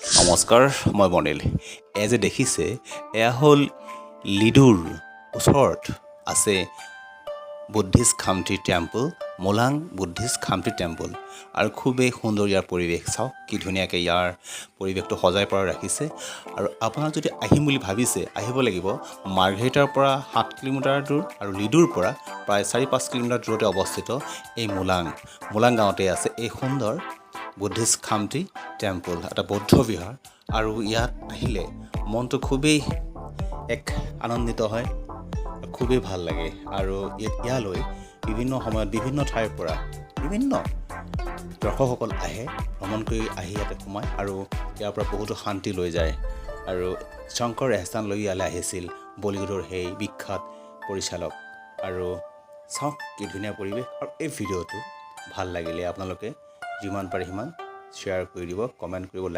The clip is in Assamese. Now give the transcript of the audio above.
নমস্কাৰ, মই বনিল। এয়া যে দেখিছে, এয়া হ'ল লিডুৰ ওচৰত আছে buddhist Khamti temple, Molang buddhist Khamti temple. আৰু খুবেই সুন্দৰ ইয়াৰ পৰিৱেশ। চাওক কি ধুনীয়াকৈ ইয়াৰ পৰিৱেশটো সজাই পৰাই ৰাখিছে। আৰু আপোনাক যদি আহিম বুলি ভাবিছে, আহিব লাগিব। মাৰ্ঘেৰিটাৰ পৰা 7 কিলোমিটাৰ দূৰ আৰু লিডুৰ পৰা প্ৰায় 4-5 কিলোমিটাৰ দূৰতে অৱস্থিত এই মোলাং গাঁৱতে আছে এই সুন্দৰ বুদ্ধিষ্ট খামটি টেম্পল, এটা বৌদ্ধ বিহাৰ। আৰু ইয়াত আহিলে মনটো খুবেই আনন্দিত হয়, খুবেই ভাল লাগে। আৰু ইয়ালৈ বিভিন্ন সময়ত বিভিন্ন ঠাইৰ পৰা বিভিন্ন দৰ্শকসকল আহে, ভ্ৰমণ কৰি আহি ইয়াতে সোমায় আৰু ইয়াৰ পৰা বহুতো শান্তি লৈ যায়। আৰু শংকৰ এহছান লৈ ইয়ালৈ আহিছিল বলিউডৰ সেই বিখ্যাত পৰিচালক। আৰু চাওক কি ধুনীয়া পৰিৱেশ। আৰু এই ভিডিঅ'টো ভাল লাগিলে আপোনালোকে যিমান পাৰে সিমান শ্বেয়াৰ কৰি দিব, কমেণ্ট কৰিব, লাইক